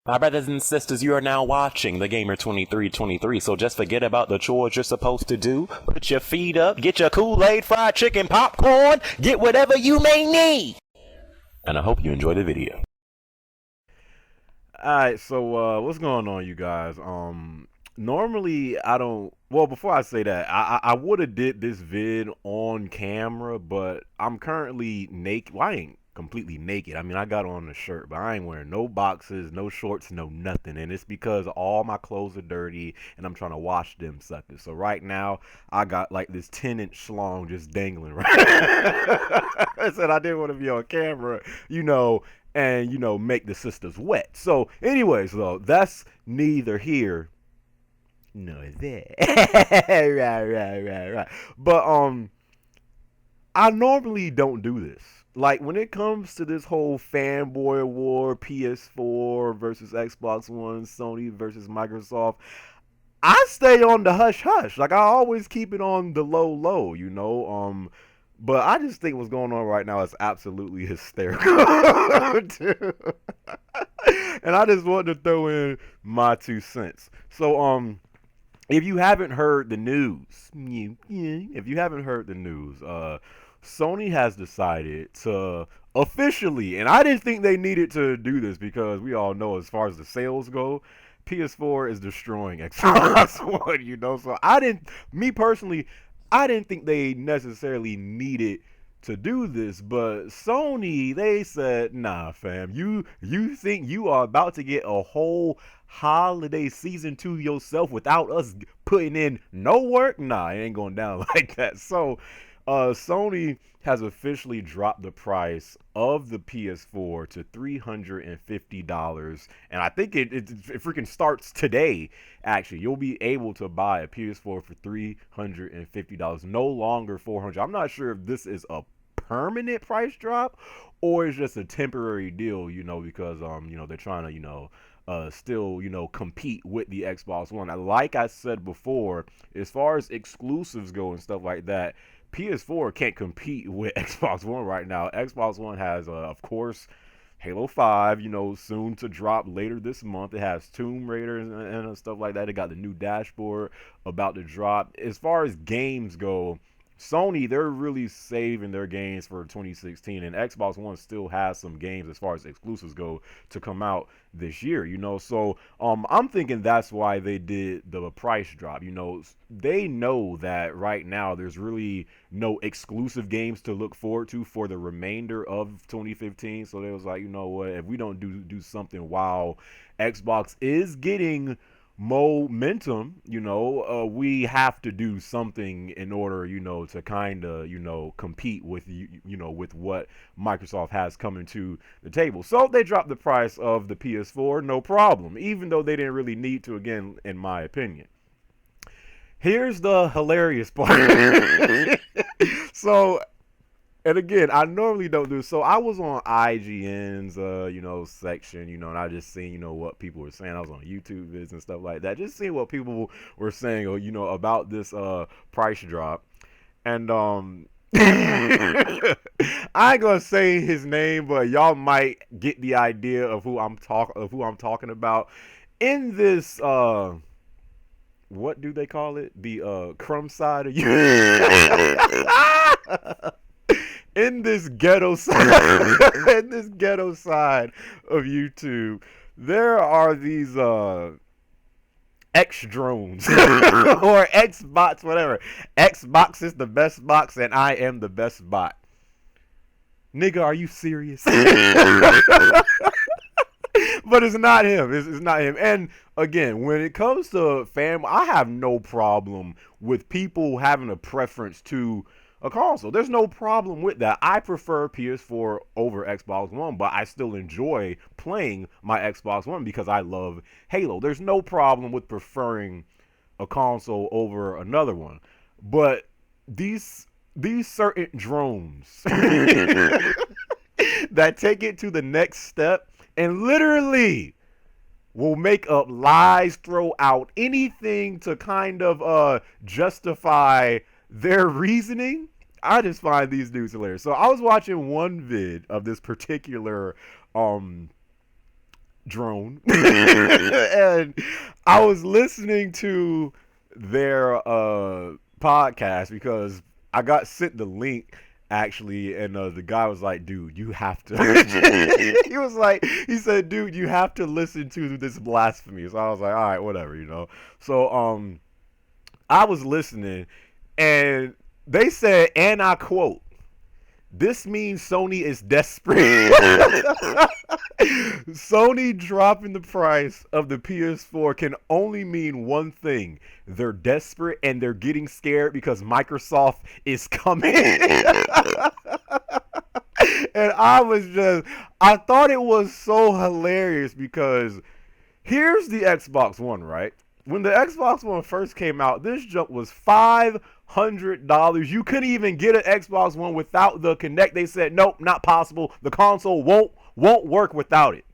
My brothers and sisters, you are now watching the Gamer 2323, so just forget about the chores you're supposed to do. Put your feet up, get your Kool-Aid, fried chicken, popcorn, get whatever you may need. And I hope you enjoy the video. Alright, so what's going on, you guys? Normally I don't. Well, before I say that, I would have did this vid on camera, but I'm currently naked. Well, I ain't completely naked. I mean, I got on a shirt, but I ain't wearing no boxes, no shorts, no nothing. And it's because all my clothes are dirty, and I'm trying to wash them suckers. So right now, I got like this 10-inch schlong just dangling. Right. I said I didn't want to be on camera, and make the sisters wet. So, anyways, though, that's neither here nor there. Right. But I normally don't do this. Like when it comes to this whole fanboy war, PS4 versus Xbox One, Sony versus Microsoft, I stay on the hush hush. Like I always keep it on the low low. But I just think what's going on right now is absolutely hysterical. And I just wanted to throw in my 2 cents. So if you haven't heard the news, Sony has decided to officially, and I didn't think they needed to do this because we all know as far as the sales go, PS4 is destroying Xbox One. So me personally, I didn't think they necessarily needed to do this, but Sony, they said, nah, fam, you think you are about to get a whole holiday season to yourself without us putting in no work? Nah, it ain't going down like that. So Sony has officially dropped the price of the PS4 to $350, and I think it freaking starts today. Actually, you'll be able to buy a PS4 for $350, no longer $400. I'm not sure if this is a permanent price drop or it's just a temporary deal, because they're trying to still compete with the Xbox One. Like I said before, as far as exclusives go and stuff like that, PS4 can't compete with Xbox One right now. Xbox One has of course Halo 5, soon to drop later this month. It has Tomb Raider and stuff like that. It got the new dashboard about to drop. As far as games go, Sony, they're really saving their games for 2016, and Xbox One still has some games as far as exclusives go to come out this year. So I'm thinking that's why they did the price drop. They know that right now there's really no exclusive games to look forward to for the remainder of 2015. So they was like, you know what, if we don't do something while Xbox is getting momentum, we have to do something in order, to kind of, compete with with what Microsoft has coming to the table. So they dropped the price of the PS4, no problem, even though they didn't really need to, again, in my opinion. Here's the hilarious part. So, and again, I normally don't do so. I was on IGN's, section, and I just seen, what people were saying. I was on YouTube vids and stuff like that, just seeing what people were saying, about this price drop. And I ain't gonna say his name, but y'all might get the idea of who I'm talking about. In this what do they call it? The crumb side of you. In this ghetto side, in this ghetto side of YouTube, there are these X drones or X bots, whatever. X box is the best box, and I am the best bot. Nigga, are you serious? But it's not him. It's not him. And again, when it comes to I have no problem with people having a preference to a console. There's no problem with that. I prefer PS4 over Xbox One, but I still enjoy playing my Xbox One because I love Halo. There's no problem with preferring a console over another one. But these certain drones that take it to the next step and literally will make up lies, throw out anything to kind of justify their reasoning. I just find these dudes hilarious. So I was watching one vid of this particular drone, and I was listening to their podcast because I got sent the link actually, and the guy was like, "Dude, you have to." He said, "Dude, you have to listen to this blasphemy." So I was like, "All right, whatever, you know." So I was listening, and they said, and I quote, "This means Sony is desperate." Sony dropping the price of the PS4 can only mean one thing. They're desperate and they're getting scared because Microsoft is coming. And I thought it was so hilarious because here's the Xbox One, right? When the Xbox One first came out, this junk was $500. You couldn't even get an Xbox One without the Kinect. They said, nope, not possible. The console won't work without it.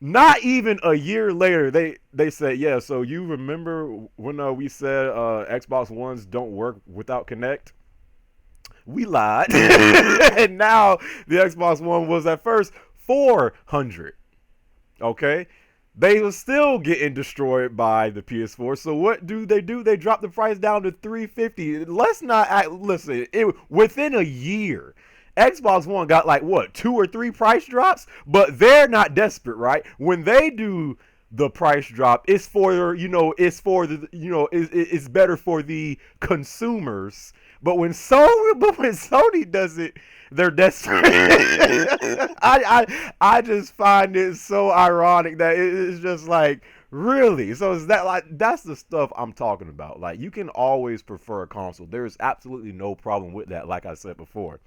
Not even a year later, they said, yeah, so you remember when we said Xbox Ones don't work without Kinect? We lied. And now the Xbox One was at first $400. Okay? They were still getting destroyed by the PS4. So what do? They drop the price down to $350. Let's not listen. Within a year, Xbox One got like what 2 or 3 price drops, but they're not desperate, right? When they do the price drop, it's for it's better for the consumers. But when Sony does it, they're desperate. I just find it so ironic that it's just like, really? So is that like, that's the stuff I'm talking about. Like, you can always prefer a console. There is absolutely no problem with that, like I said before.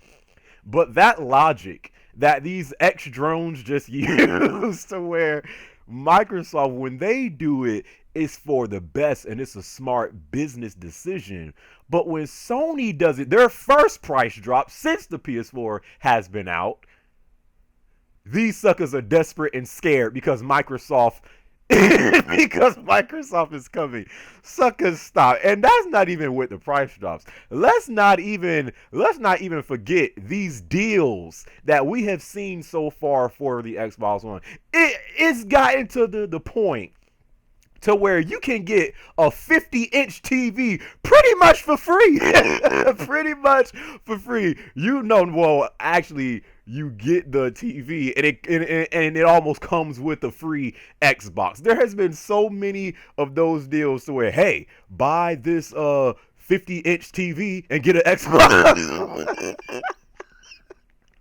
But that logic that these X drones just use to where Microsoft, when they do it, it's for the best and it's a smart business decision. But when Sony does it, their first price drop since the PS4 has been out, these suckers are desperate and scared because Microsoft is coming. Suckers, stop. And that's not even with the price drops. Let's not even forget these deals that we have seen so far for the Xbox One. It's gotten to the point to where you can get a 50-inch TV pretty much for free. Pretty much for free. Well, actually, you get the TV and it almost comes with a free Xbox. There has been so many of those deals to where, hey, buy this 50-inch TV and get an Xbox.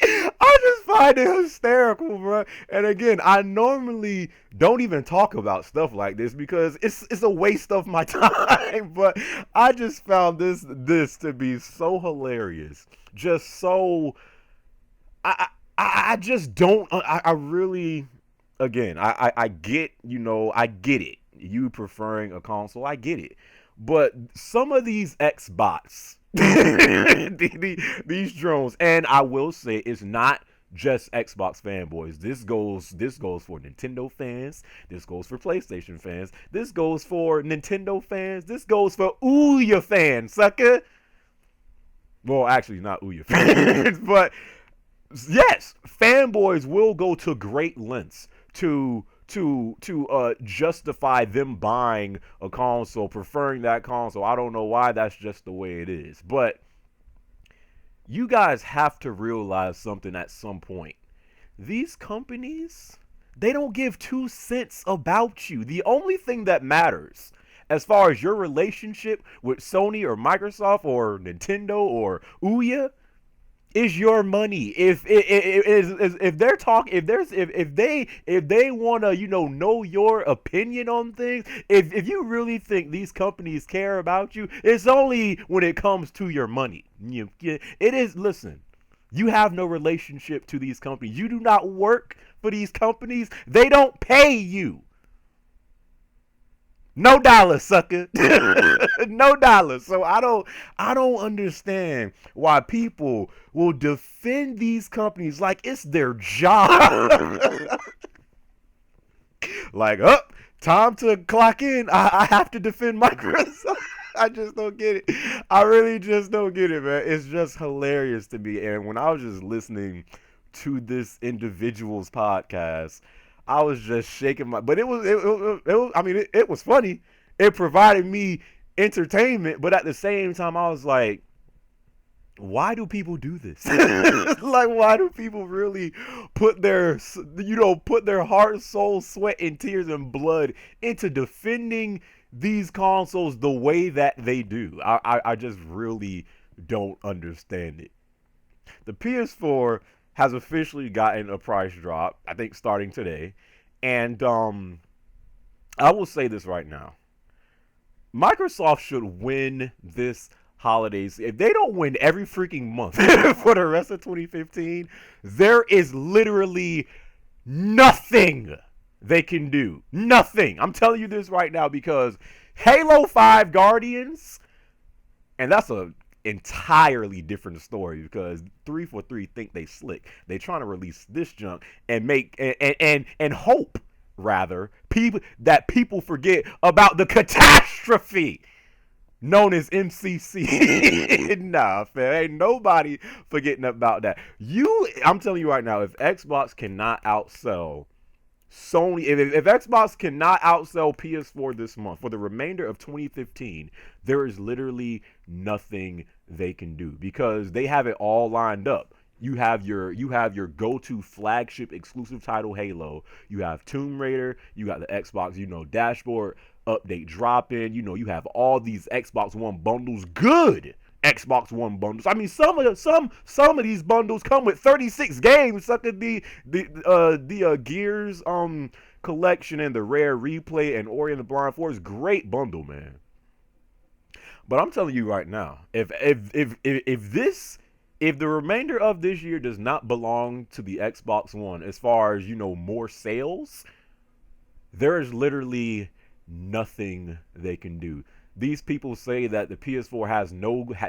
I just find it hysterical, bro. And again, I normally don't even talk about stuff like this because it's a waste of my time. But I just found this to be so hilarious. Just so I just don't. I really, again, I get, I get it. You preferring a console, I get it. But some of these Xbots, these drones, and I will say it's not just Xbox fanboys. This goes for Nintendo fans. This goes for PlayStation fans. This goes for Nintendo fans. This goes for Ouya fans, sucker. Well, actually, not Ouya fans, but yes, fanboys will go to great lengths to justify them buying a console, preferring that console. I don't know why, that's just the way it is. But you guys have to realize something at some point. These companies, they don't give 2 cents about you. The only thing that matters as far as your relationship with Sony or Microsoft or Nintendo or Ouya is your money. If they're talking, if they want to know your opinion on things, if you really think these companies care about you, it's only when it comes to your money. It is. Listen, you have no relationship to these companies. You do not work for these companies. They don't pay you. No dollar, sucker. No dollar. So I don't understand why people will defend these companies like it's their job. Like, time to clock in. I have to defend Microsoft. I just don't get it. I really just don't get it, man. It's just hilarious to me. And when I was just listening to this individual's podcast, I was just shaking my. But it was. I mean, it was funny. It provided me entertainment, but at the same time, I was like, why do people do this? Like, why do people really put their heart, soul, sweat, and tears and blood into defending these consoles the way that they do? I just really don't understand it. The PS4 has officially gotten a price drop, I think starting today. And I will say this right now. Microsoft should win this holidays. If they don't win every freaking month for the rest of 2015, there is literally nothing they can do. Nothing. I'm telling you this right now because Halo 5 Guardians, and that's a entirely different story because 343 think they slick. They trying to release this junk and make and hope rather people forget about the catastrophe known as MCC. Nah, fam, ain't nobody forgetting about that. I'm telling you right now, if Xbox cannot outsell Sony, if Xbox cannot outsell PS4 this month for the remainder of 2015, there is literally nothing they can do because they have it all lined up. You have your go-to flagship exclusive title Halo. You have Tomb Raider. You got the Xbox, dashboard update drop in. You have all these Xbox One bundles. Good Xbox One bundles. I mean, some of these bundles come with 36 games. Such as the Gears collection and the Rare Replay and Ori and the Blind Forest. Great bundle, man. But I'm telling you right now, if the remainder of this year does not belong to the Xbox One, as far as more sales, there is literally nothing they can do. These people say that the PS4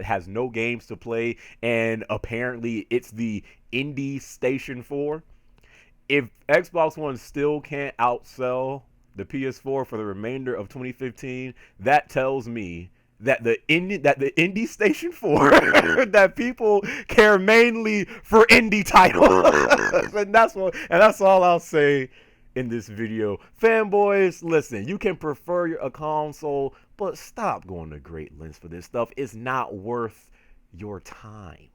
has no games to play, and apparently it's the indie station for. If Xbox One still can't outsell the PS4 for the remainder of 2015, that tells me that the indie station 4 that people care mainly for indie titles. and that's all I'll say in this video. Fanboys, listen, you can prefer a console, but stop going to great lengths for this stuff. It's not worth your time.